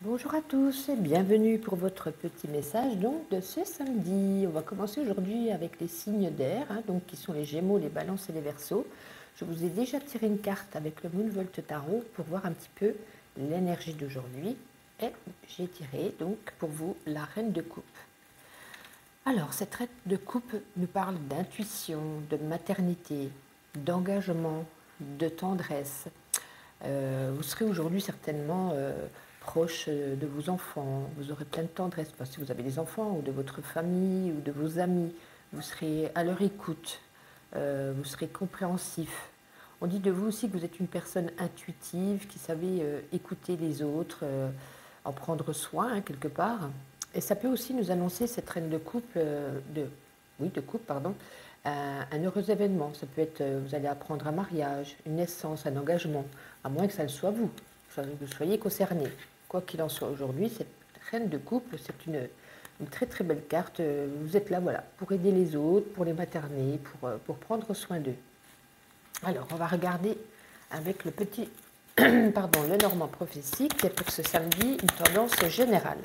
Bonjour à tous et bienvenue pour votre petit message donc de ce samedi. On va commencer aujourd'hui avec les signes d'air, donc qui sont les Gémeaux, les Balances et les Verseaux. Je vous ai déjà tiré une carte avec le Moonvolt Tarot pour voir un petit peu l'énergie d'aujourd'hui et j'ai tiré donc pour vous la Reine de Coupe. Alors cette Reine de Coupe nous parle d'intuition, de maternité, d'engagement, de tendresse. Vous serez aujourd'hui certainement proche de vos enfants, vous aurez plein de tendresse, parce que si vous avez des enfants, ou de votre famille, ou de vos amis, vous serez à leur écoute, vous serez compréhensif. On dit de vous aussi que vous êtes une personne intuitive, qui savez écouter les autres, en prendre soin quelque part. Et ça peut aussi nous annoncer cette reine de coupe, de coupe, pardon, un heureux événement. Ça peut être, vous allez apprendre un mariage, une naissance, un engagement, à moins que ça le soit vous, que vous soyez concerné. Quoi qu'il en soit aujourd'hui, cette reine de couple, c'est une très très belle carte. Vous êtes là, voilà, pour aider les autres, pour les materner, pour prendre soin d'eux. Alors, on va regarder avec le petit, pardon, le Normand prophétique, qui est pour ce samedi une tendance générale.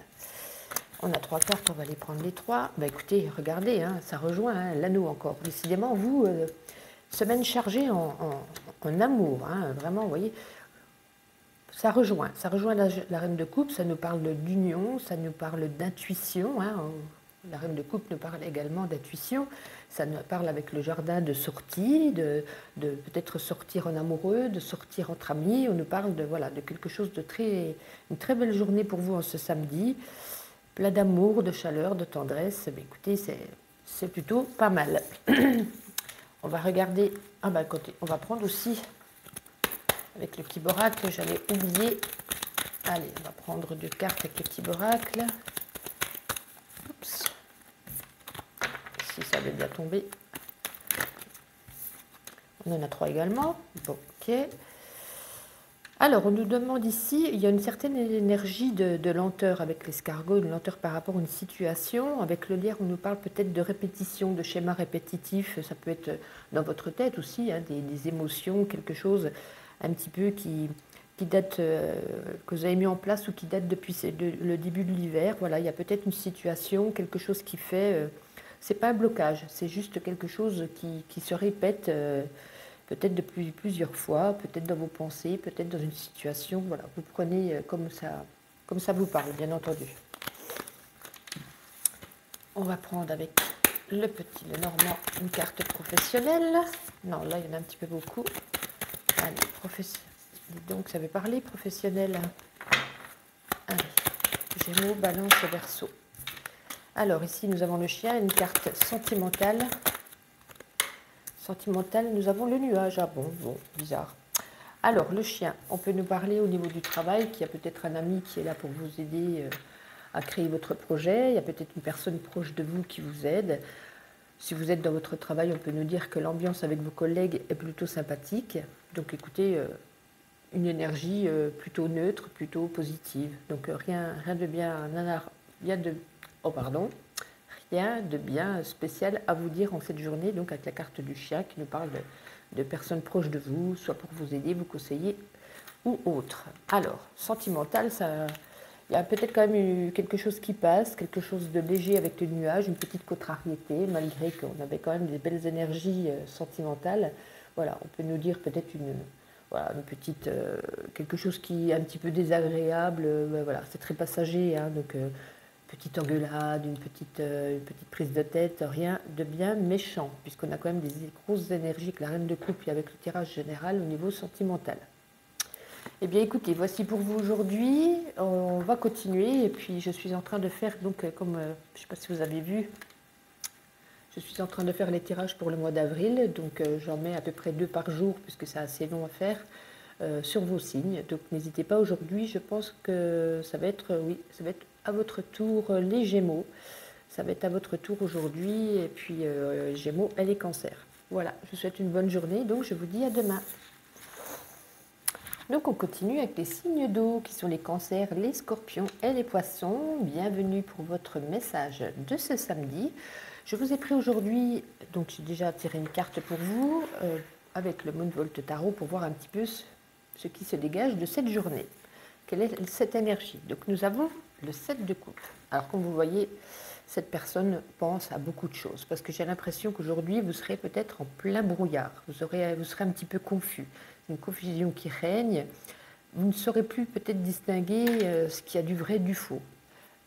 On a 3 cartes, on va les prendre les 3. Bah écoutez, regardez, ça rejoint l'anneau encore. Décidément, vous, semaine chargée en amour, vraiment, vous voyez, ça rejoint la reine de coupe, ça nous parle d'union, ça nous parle d'intuition. La reine de coupe nous parle également d'intuition, ça nous parle avec le jardin de sortie, de peut-être sortir en amoureux, de sortir entre amis. On nous parle de, voilà, de quelque chose de une très belle journée pour vous en ce samedi, plein d'amour, de chaleur, de tendresse. Mais écoutez, c'est plutôt pas mal. On va regarder, on va prendre aussi avec le petit boracle, j'avais oublié. Allez, on va prendre 2 cartes avec le petit boracle. Oups. Si ça avait bien tombé. On en a 3 également. Bon, ok. Alors, on nous demande ici, il y a une certaine énergie de lenteur avec l'escargot, une lenteur par rapport à une situation. Avec le lierre, on nous parle peut-être de répétition, de schémas répétitifs. Ça peut être dans votre tête aussi, des émotions, quelque chose un petit peu qui date, que vous avez mis en place ou qui date depuis le début de l'hiver. Voilà, il y a peut-être une situation, quelque chose qui fait... c'est pas un blocage, c'est juste quelque chose qui se répète peut-être depuis plusieurs fois, peut-être dans vos pensées, peut-être dans une situation. Voilà, vous prenez comme ça vous parle, bien entendu. On va prendre avec le Normand une carte professionnelle. Non, là, il y en a un petit peu beaucoup. Allez, donc, ça veut parler professionnel. Allez, Gémeaux, Balance et Verseau. Alors, ici, nous avons le chien, une carte sentimentale. Sentimentale, nous avons le nuage. Ah bon, bizarre. Alors, le chien, on peut nous parler au niveau du travail, qu'il y a peut-être un ami qui est là pour vous aider à créer votre projet. Il y a peut-être une personne proche de vous qui vous aide. Si vous êtes dans votre travail, on peut nous dire que l'ambiance avec vos collègues est plutôt sympathique. Donc, écoutez, une énergie plutôt neutre, plutôt positive. Donc rien de rien de bien spécial à vous dire en cette journée, donc avec la carte du chien qui nous parle de personnes proches de vous, soit pour vous aider, vous conseiller ou autre. Alors, sentimental, il y a peut-être quand même eu quelque chose qui passe, quelque chose de léger avec le nuage, une petite contrariété, malgré qu'on avait quand même des belles énergies sentimentales. Voilà, on peut nous dire peut-être une petite, quelque chose qui est un petit peu désagréable, voilà, c'est très passager, donc petite engueulade, une petite prise de tête, rien de bien méchant, puisqu'on a quand même des grosses énergies avec la reine de coupe et avec le tirage général au niveau sentimental. Eh bien écoutez, voici pour vous aujourd'hui, on va continuer, et puis je suis en train de faire, donc comme, je ne sais pas si vous avez vu, je suis en train de faire les tirages pour le mois d'avril, donc j'en mets à peu près 2 par jour, puisque c'est assez long à faire, sur vos signes. Donc n'hésitez pas aujourd'hui, je pense que ça va être à votre tour les Gémeaux. Ça va être à votre tour aujourd'hui, et puis Gémeaux et les Cancers. Voilà, je vous souhaite une bonne journée, donc je vous dis à demain. Donc on continue avec les signes d'eau qui sont les cancers, les scorpions et les poissons. Bienvenue pour votre message de ce samedi. Je vous ai pris aujourd'hui, donc j'ai déjà tiré une carte pour vous avec le Moonvolt Tarot pour voir un petit peu ce qui se dégage de cette journée. Quelle est cette énergie? Donc nous avons le 7 de coupe. Alors comme vous voyez, cette personne pense à beaucoup de choses, parce que j'ai l'impression qu'aujourd'hui, vous serez peut-être en plein brouillard, vous serez un petit peu confus, une confusion qui règne, vous ne saurez plus peut-être distinguer ce qu'il y a du vrai du faux.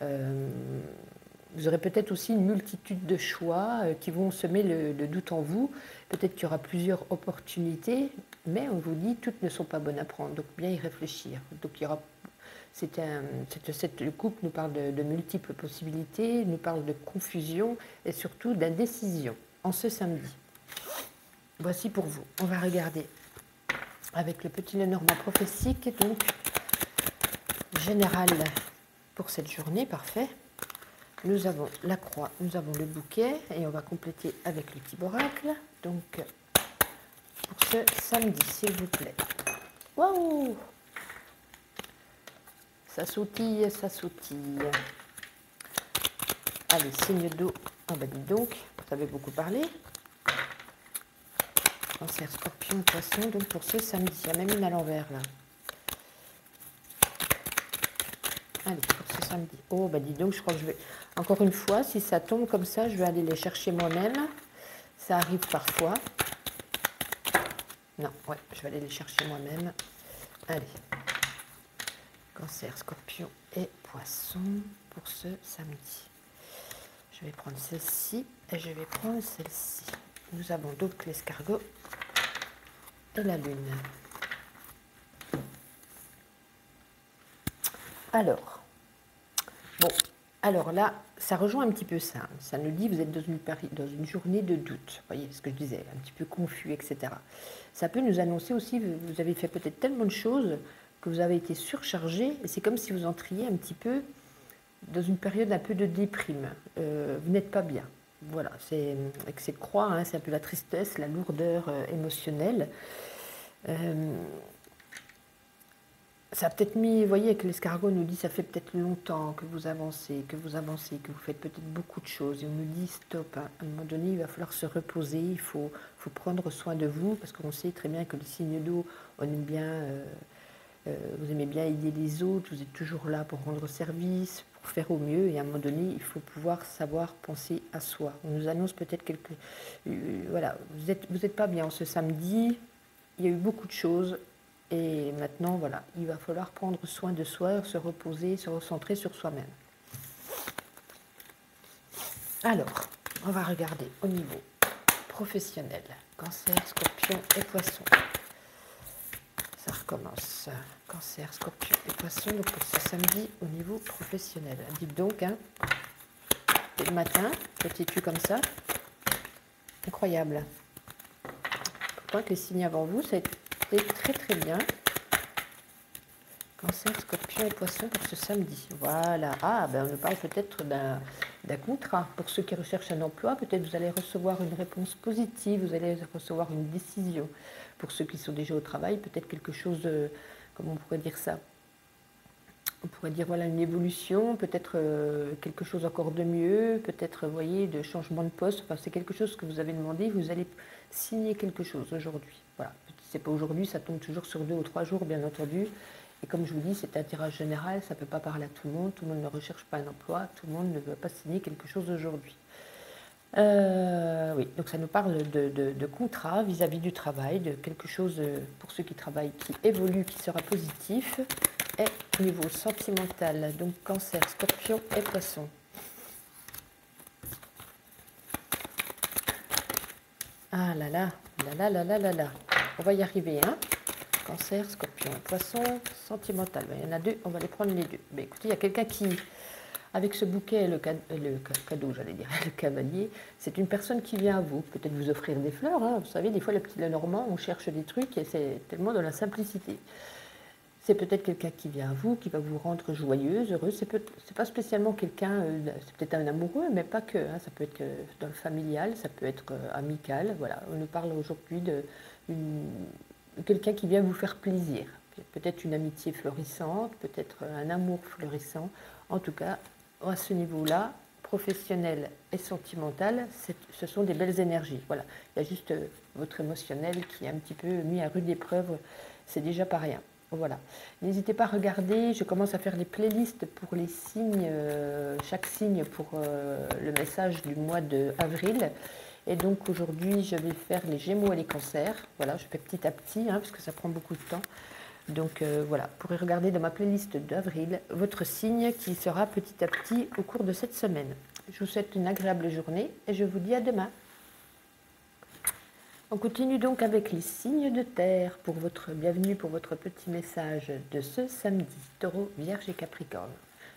Vous aurez peut-être aussi une multitude de choix qui vont semer le doute en vous, peut-être qu'il y aura plusieurs opportunités, mais on vous dit toutes ne sont pas bonnes à prendre, donc bien y réfléchir. Donc il y aura cette coupe nous parle de multiples possibilités, nous parle de confusion et surtout d'indécision en ce samedi. Voici pour vous. On va regarder avec le petit Lenormand prophétique, donc général pour cette journée, parfait. Nous avons la croix, nous avons le bouquet et on va compléter avec le petit oracle. Donc pour ce samedi, s'il vous plaît. Waouh! Ça sautille, ça sautille. Allez, signe d'eau. Ah ben dis donc, vous avez beaucoup parlé. Cancer, scorpion, poisson, donc pour ce samedi. Il y a même une à l'envers là. Allez, pour ce samedi. Oh ben dis donc, je crois que je vais... Encore une fois, si ça tombe comme ça, je vais aller les chercher moi-même. Ça arrive parfois. Non, ouais, je vais aller les chercher moi-même. Allez. Cancer, scorpion et poisson pour ce samedi. Je vais prendre celle-ci et je vais prendre celle-ci. Nous avons donc l'escargot et la lune. Alors, bon, alors là, ça rejoint un petit peu ça. Ça nous dit, vous êtes dans une journée de doute. Vous voyez ce que je disais, un petit peu confus, etc. Ça peut nous annoncer aussi, vous avez fait peut-être tellement de choses que vous avez été surchargé, et c'est comme si vous entriez un petit peu dans une période un peu de déprime. Vous n'êtes pas bien. Voilà, c'est avec cette croix, hein, c'est un peu la tristesse, la lourdeur émotionnelle. Ça a peut-être mis, vous voyez, avec l'escargot, on nous dit, ça fait peut-être longtemps que vous avancez, que vous faites peut-être beaucoup de choses. Et on nous dit, stop, hein, à un moment donné, il va falloir se reposer, il faut prendre soin de vous, parce qu'on sait très bien que le signe d'eau, on aime bien, vous aimez bien aider les autres, vous êtes toujours là pour rendre service, pour faire au mieux, et à un moment donné, il faut pouvoir savoir penser à soi. On nous annonce peut-être voilà, vous êtes pas bien ce samedi, il y a eu beaucoup de choses. Et maintenant, voilà, il va falloir prendre soin de soi, se reposer, se recentrer sur soi-même. Alors, on va regarder au niveau professionnel. Cancer, scorpion et poisson. Ça recommence. Cancer, scorpion et poisson, donc pour ce samedi au niveau professionnel. Dites donc, hein, dès le matin, petit tu comme ça. Incroyable. Pourtant que les signes avant vous, ça a été très très bien. Cancer, scorpion et poisson pour ce samedi. Voilà. Ah, ben on nous parle peut-être d'un contrat. Pour ceux qui recherchent un emploi, peut-être vous allez recevoir une réponse positive, vous allez recevoir une décision. Pour ceux qui sont déjà au travail, peut-être quelque chose de, comment on pourrait dire ça? On pourrait dire, voilà, une évolution, peut-être quelque chose encore de mieux, peut-être, vous voyez, de changement de poste. Enfin, c'est quelque chose que vous avez demandé, vous allez signer quelque chose aujourd'hui. Voilà. Si ce n'est pas aujourd'hui, ça tombe toujours sur 2 ou 3 jours, bien entendu. Et comme je vous dis, c'est un tirage général, ça ne peut pas parler à tout le monde ne recherche pas un emploi, tout le monde ne veut pas signer quelque chose aujourd'hui. Oui, donc ça nous parle de contrat vis-à-vis du travail, de quelque chose pour ceux qui travaillent, qui évolue, qui sera positif. Et niveau sentimental, donc cancer, scorpion et poisson. Ah là là, là là là là là là. On va y arriver, hein. Cancer, scorpion, poisson, sentimental. Ben, il y en a 2, on va les prendre les 2. Ben, écoutez, il y a quelqu'un qui, avec ce bouquet, le cadeau, j'allais dire, le cavalier, c'est une personne qui vient à vous, peut-être vous offrir des fleurs. Hein. Vous savez, des fois, le petit Lenormand, on cherche des trucs et c'est tellement dans la simplicité. C'est peut-être quelqu'un qui vient à vous, qui va vous rendre joyeuse, heureuse. C'est pas spécialement quelqu'un, c'est peut-être un amoureux, mais pas que. Hein. Ça peut être dans le familial, ça peut être amical. Voilà, on nous parle aujourd'hui de quelqu'un qui vient vous faire plaisir. Peut-être une amitié florissante, peut-être un amour florissant. En tout cas, à ce niveau-là, professionnel et sentimental, ce sont des belles énergies. Voilà, il y a juste votre émotionnel qui est un petit peu mis à rude épreuve. C'est déjà pas rien. Voilà. N'hésitez pas à regarder, je commence à faire les playlists pour les signes, chaque signe pour le message du mois d'avril. Et donc aujourd'hui, je vais faire les Gémeaux et les Cancers. Voilà, je fais petit à petit, parce que ça prend beaucoup de temps. Donc voilà, vous pourrez regarder dans ma playlist d'avril votre signe qui sera petit à petit au cours de cette semaine. Je vous souhaite une agréable journée et je vous dis à demain. On continue donc avec les signes de terre pour votre bienvenue pour votre petit message de ce samedi, Taureau, Vierge et Capricorne.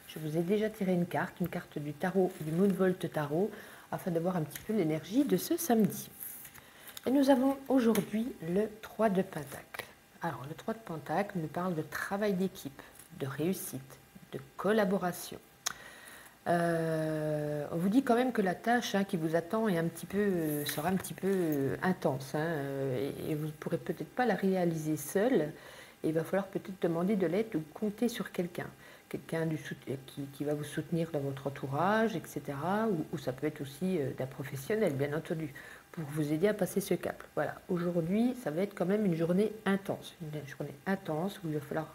Je vous ai déjà tiré une carte du tarot, du Moonvolt Tarot, afin de voir un petit peu l'énergie de ce samedi. Et nous avons aujourd'hui le 3 de Pentacle. Alors, le 3 de Pentacle nous parle de travail d'équipe, de réussite, de collaboration. On vous dit quand même que la tâche qui vous attend est sera un petit peu intense. Et vous ne pourrez peut-être pas la réaliser seul. Et il va falloir peut-être demander de l'aide ou compter sur quelqu'un. Quelqu'un qui va vous soutenir dans votre entourage, etc. Ou ça peut être aussi d'un professionnel, bien entendu, pour vous aider à passer ce cap. Voilà, aujourd'hui, ça va être quand même une journée intense. Une journée intense où il va falloir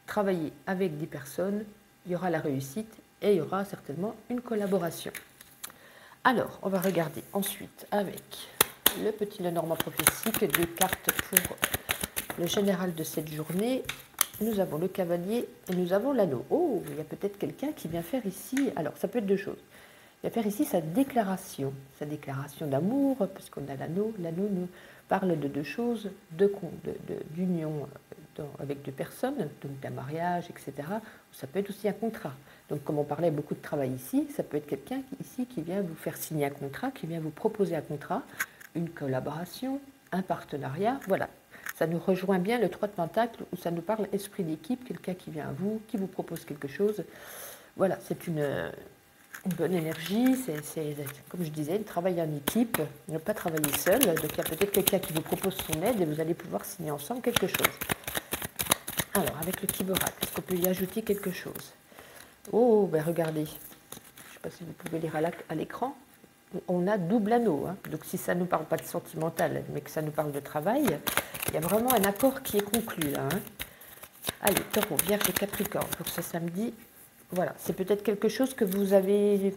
travailler avec des personnes. Il y aura la réussite et il y aura certainement une collaboration. Alors, on va regarder ensuite avec le petit Lenormand prophétique des cartes pour le général de cette journée. Nous avons le cavalier et nous avons l'anneau. Oh, il y a peut-être quelqu'un qui vient faire ici. Alors, ça peut être deux choses. Il va faire ici sa déclaration d'amour, parce qu'on a l'anneau. L'anneau nous parle de deux choses, d'union avec deux personnes, donc d'un mariage, etc. Ça peut être aussi un contrat. Donc, comme on parlait beaucoup de travail ici, ça peut être quelqu'un ici qui vient vous faire signer un contrat, qui vient vous proposer un contrat, une collaboration, un partenariat. Voilà. Ça nous rejoint bien le 3 de Pentacle où ça nous parle esprit d'équipe, quelqu'un qui vient à vous, qui vous propose quelque chose. Voilà, c'est une bonne énergie, c'est comme je disais, le travail en équipe, ne pas travailler seul. Donc il y a peut-être quelqu'un qui vous propose son aide et vous allez pouvoir signer ensemble quelque chose. Alors, avec le Kiborak, est-ce qu'on peut y ajouter quelque chose? Oh, ben regardez, je ne sais pas si vous pouvez lire à l'écran, on a double anneau. Donc si ça ne nous parle pas de sentimental, mais que ça nous parle de travail, il y a vraiment un accord qui est conclu là. Allez, Taureau, Vierge et Capricorne pour ce samedi. Voilà, c'est peut-être quelque chose que vous avez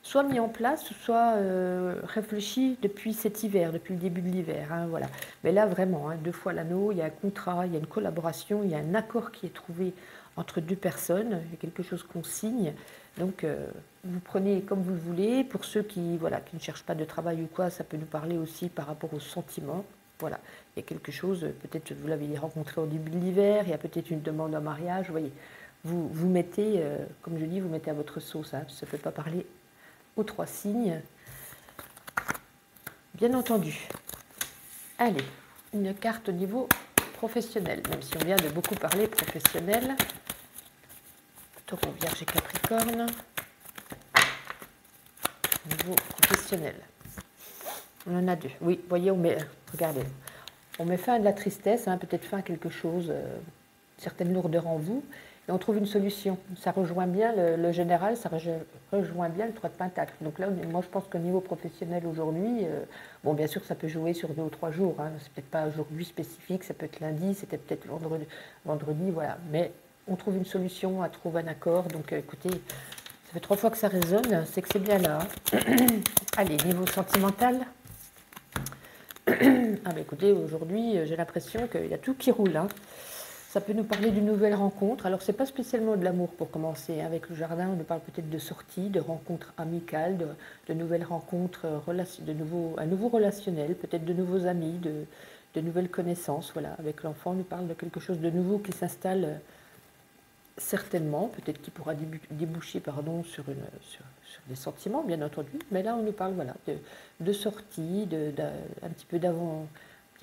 soit mis en place, soit réfléchi depuis cet hiver, depuis le début de l'hiver. Voilà. Mais là, vraiment, deux fois l'anneau, il y a un contrat, il y a une collaboration, il y a un accord qui est trouvé entre deux personnes, il y a quelque chose qu'on signe. Donc, vous prenez comme vous le voulez. Pour ceux qui ne cherchent pas de travail ou quoi, ça peut nous parler aussi par rapport aux sentiments. Voilà, il y a quelque chose, peut-être vous l'avez rencontré au début de l'hiver, il y a peut-être une demande en mariage, vous voyez. Vous mettez, comme je dis, vous mettez à votre sauce. Ça ne peut pas parler aux trois signes, bien entendu. Allez, une carte au niveau professionnel, même si on vient de beaucoup parler professionnel. Taureau, Vierge et Capricorne. Au niveau professionnel. On en a deux. Oui, vous voyez, regardez, on met fin à de la tristesse, peut-être fin à quelque chose, certaine lourdeur en vous, et on trouve une solution. Ça rejoint bien le général, ça rejoint bien le 3 de Pentacle. Donc là, moi, je pense qu'au niveau professionnel aujourd'hui, bon, bien sûr, ça peut jouer sur 2 ou 3 jours. C'est peut-être pas aujourd'hui spécifique, ça peut être lundi, c'était peut-être vendredi, voilà. Mais on trouve une solution, on trouve un accord. Donc, écoutez, ça fait 3 fois que ça résonne, c'est que c'est bien là. Allez, niveau sentimental. Écoutez, aujourd'hui, j'ai l'impression qu'il y a tout qui roule. Ça peut nous parler d'une nouvelle rencontre. Alors, ce n'est pas spécialement de l'amour pour commencer. Avec le jardin, on nous parle peut-être de sortie, de rencontres amicales, de nouvelles rencontres, un nouveau relationnel, peut-être de nouveaux amis, de nouvelles connaissances. Voilà, avec l'enfant, on nous parle de quelque chose de nouveau qui s'installe certainement, peut-être qui pourra déboucher sur des sentiments, bien entendu. Mais là, on nous parle de sortie, un petit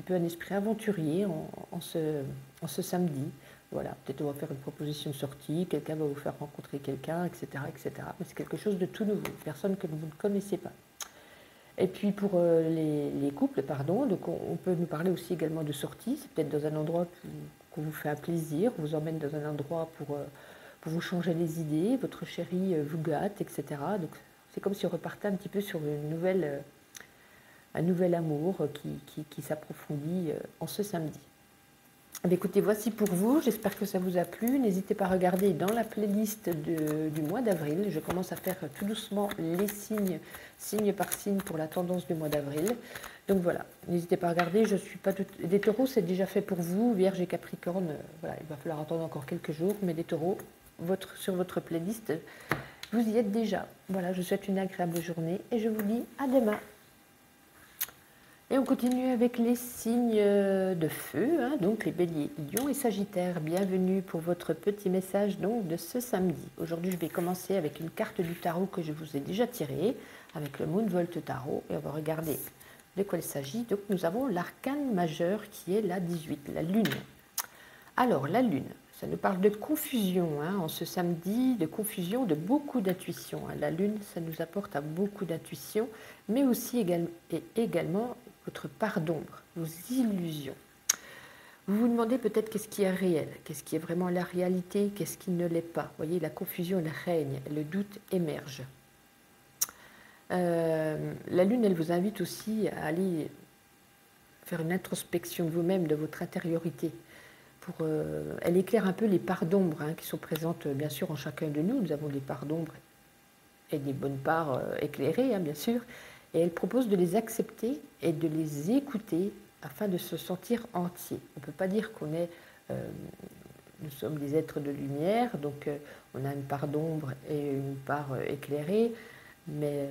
peu un esprit aventurier en ce samedi. Voilà, peut-être on va faire une proposition de sortie, quelqu'un va vous faire rencontrer quelqu'un, etc., etc. Mais c'est quelque chose de tout nouveau, personne que vous ne connaissez pas. Et puis pour les couples, donc on peut nous parler aussi également de sortie. C'est peut-être dans un endroit qu'on vous fait un plaisir, on vous emmène dans un endroit pour vous changer les idées, votre chéri vous gâte, etc. Donc c'est comme si on repartait un petit peu sur un nouvel amour qui s'approfondit en ce samedi. Écoutez, voici pour vous, j'espère que ça vous a plu. N'hésitez pas à regarder dans la playlist du mois d'avril. Je commence à faire tout doucement les signes, signe par signe pour la tendance du mois d'avril. Donc voilà, n'hésitez pas à regarder. Je suis pas des taureaux, c'est déjà fait pour vous. Vierge et Capricorne, voilà, il va falloir attendre encore quelques jours. Mais des taureaux, sur votre playlist, vous y êtes déjà. Voilà, je vous souhaite une agréable journée et je vous dis à demain. Et on continue avec les signes de feu, hein, donc les béliers, lions et sagittaires. Bienvenue pour votre petit message donc, de ce samedi. Aujourd'hui, je vais commencer avec une carte du tarot que je vous ai déjà tirée, avec le Moonvolt Tarot, et on va regarder de quoi il s'agit. Donc nous avons l'arcane majeur qui est la 18, la lune. Alors la lune, ça nous parle de confusion hein, en ce samedi, de confusion, de beaucoup d'intuition. Hein. La lune, ça nous apporte à beaucoup d'intuition, mais aussi également votre part d'ombre, vos illusions. Vous vous demandez peut-être qu'est-ce qui est réel, qu'est-ce qui est vraiment la réalité, qu'est-ce qui ne l'est pas. Vous voyez, la confusion, elle règne, le doute émerge. La lune, elle vous invite aussi à aller faire une introspection de vous-même, de votre intériorité. Elle éclaire un peu les parts d'ombre hein, qui sont présentes bien sûr en chacun de nous. Nous avons des parts d'ombre et des bonnes parts éclairées, hein, bien sûr. Et elle propose de les accepter et de les écouter afin de se sentir entier. On ne peut pas dire qu'on est... nous sommes des êtres de lumière, donc on a une part d'ombre et une part éclairée, mais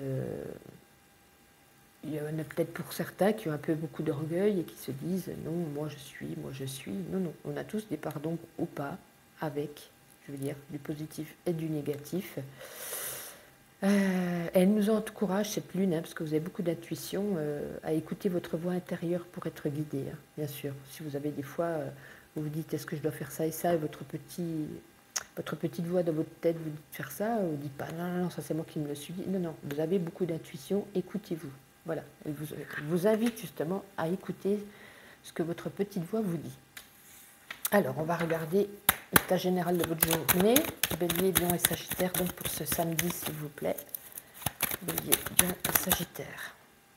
il y en a peut-être pour certains qui ont un peu beaucoup d'orgueil et qui se disent « non, moi je suis, moi je suis ». Non, non, on a tous des parts d'ombre ou pas, avec, je veux dire, du positif et du négatif. Elle nous encourage, cette lune, hein, parce que vous avez beaucoup d'intuition, à écouter votre voix intérieure pour être guidé, hein, bien sûr. Si vous avez des fois, vous vous dites, est-ce que je dois faire ça et ça, et votre petite voix dans votre tête vous dit de faire ça, vous ne dites pas, non, non, non, ça c'est moi qui me le suis dit. Non, non, vous avez beaucoup d'intuition, écoutez-vous. Voilà, elle vous invite justement à écouter ce que votre petite voix vous dit. Alors, on va regarder l'état général de votre journée. Bélier, Lion et Sagittaire, donc pour ce samedi, s'il vous plaît. Bélier, Lion et Sagittaire.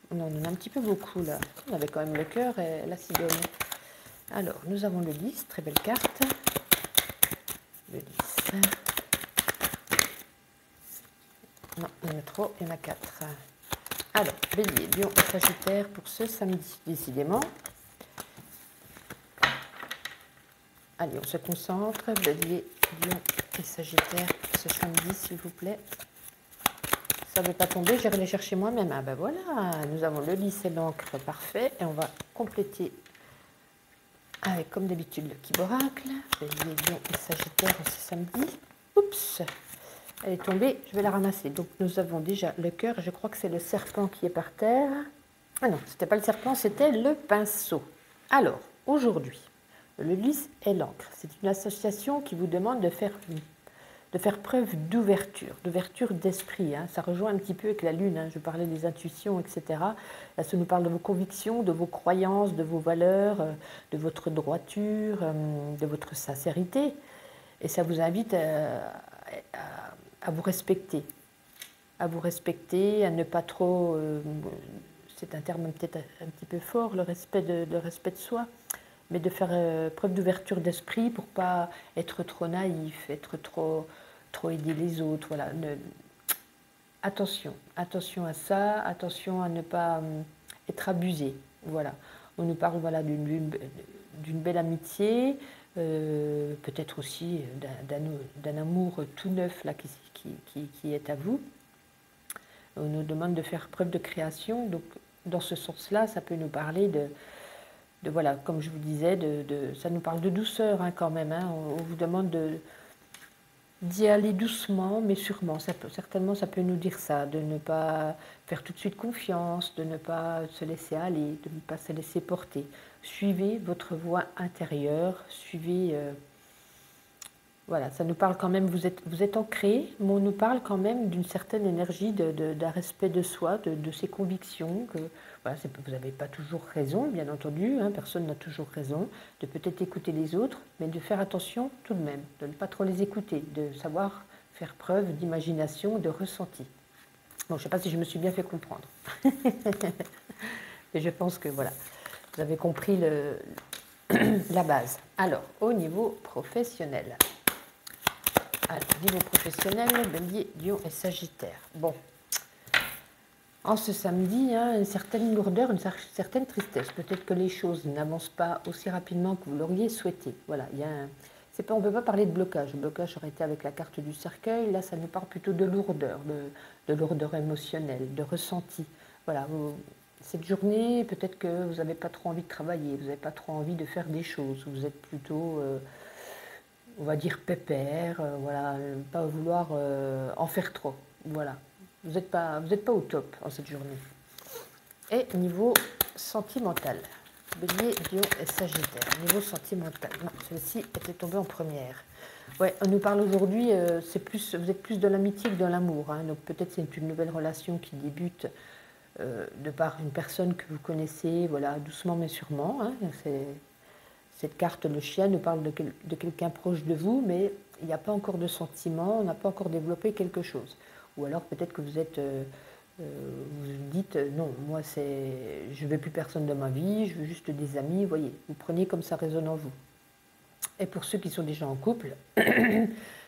On en a un petit peu beaucoup là. On avait quand même le cœur et la cigogne. Alors, nous avons le 10, très belle carte. Le 10. Non, il y en a trop, il y en a 4. Alors, Bélier, Lion et Sagittaire pour ce samedi, décidément. Allez, on se concentre. Bélier, Lion et Sagittaire pour ce samedi, s'il vous plaît. Ça ne veut pas tomber, j'irai les chercher moi-même. Ah ben voilà, nous avons le lys et l'encre, parfait. Et on va compléter avec, comme d'habitude, le Kib Oracle. Bélier, Lion et Sagittaire pour ce samedi. Oups! Elle est tombée, je vais la ramasser. Donc nous avons déjà le cœur, je crois que c'est le serpent qui est par terre. Ah non, c'était pas le serpent, c'était le pinceau. Alors, aujourd'hui, le lys et l'encre, c'est une association qui vous demande de faire preuve d'ouverture d'esprit. Hein. Ça rejoint un petit peu avec la lune, hein. Je parlais des intuitions, etc. Là, ça nous parle de vos convictions, de vos croyances, de vos valeurs, de votre droiture, de votre sincérité. Et ça vous invite à vous respecter, à ne pas trop, c'est un terme peut-être un petit peu fort, le respect de soi, mais de faire preuve d'ouverture d'esprit pour pas être trop naïf, être trop aider les autres, voilà. Attention à ça, attention à ne pas être abusé, voilà. On nous parle voilà, d'une belle amitié, peut-être aussi d'un amour tout neuf là, qui est à vous. On nous demande de faire preuve de création, donc dans ce sens-là, ça peut nous parler de voilà, comme je vous disais, ça nous parle de douceur hein, quand même. Hein, on vous demande d'y aller doucement, mais sûrement. Certainement, ça peut nous dire ça, de ne pas faire tout de suite confiance, de ne pas se laisser aller, de ne pas se laisser porter. Suivez votre voix intérieure, suivez... voilà, ça nous parle quand même, vous êtes ancré, mais on nous parle quand même d'une certaine énergie, d'un respect de soi, de ses convictions, que voilà, vous n'avez pas toujours raison, bien entendu, hein, personne n'a toujours raison, de peut-être écouter les autres, mais de faire attention tout de même, de ne pas trop les écouter, de savoir faire preuve d'imagination, de ressenti. Bon, je ne sais pas si je me suis bien fait comprendre, mais je pense que voilà, vous avez compris la base. Alors, au niveau professionnel. Alors, niveau professionnel, Bélier, Lion et Sagittaire. Bon, en ce samedi, hein, une certaine lourdeur, une certaine tristesse. Peut-être que les choses n'avancent pas aussi rapidement que vous l'auriez souhaité. Voilà, il y a on ne peut pas parler de blocage. Le blocage aurait été avec la carte du cercueil. Là, ça nous parle plutôt de lourdeur, de lourdeur émotionnelle, de ressenti. Voilà, cette journée, peut-être que vous n'avez pas trop envie de travailler, vous n'avez pas trop envie de faire des choses. Vous êtes plutôt, on va dire, pépère, voilà, pas vouloir en faire trop. Voilà, vous n'êtes pas au top en cette journée. Et niveau sentimental, Bélier, Lion et Sagittaire. Niveau sentimental, non, celle-ci était tombée en première. Ouais, on nous parle aujourd'hui, vous êtes plus de l'amitié que de l'amour. Hein, donc peut-être c'est une nouvelle relation qui débute de par une personne que vous connaissez, voilà, doucement mais sûrement. Hein, cette carte, le chien, nous parle de quelqu'un proche de vous, mais il n'y a pas encore de sentiment, on n'a pas encore développé quelque chose. Ou alors peut-être que vous êtes... vous dites non, moi je ne veux plus personne dans ma vie, je veux juste des amis, voyez, vous prenez comme ça résonne en vous. Et pour ceux qui sont déjà en couple,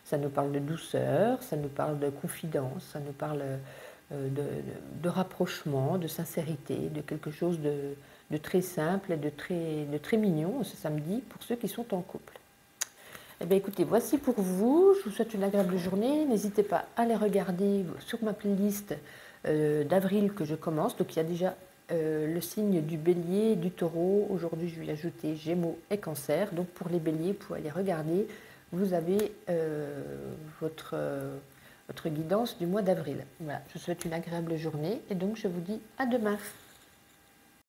ça nous parle de douceur, ça nous parle de confidence, ça nous parle de rapprochement, de sincérité, de quelque chose de très simple et de très mignon ce samedi pour ceux qui sont en couple. Eh bien écoutez, voici pour vous, je vous souhaite une agréable journée, n'hésitez pas à les regarder sur ma playlist d'avril que je commence, donc il y a déjà le signe du bélier, du taureau, aujourd'hui je vais y ajouter gémeaux et cancer, donc pour les béliers, vous pouvez aller regarder, vous avez votre guidance du mois d'avril. Voilà, je vous souhaite une agréable journée et donc je vous dis à demain.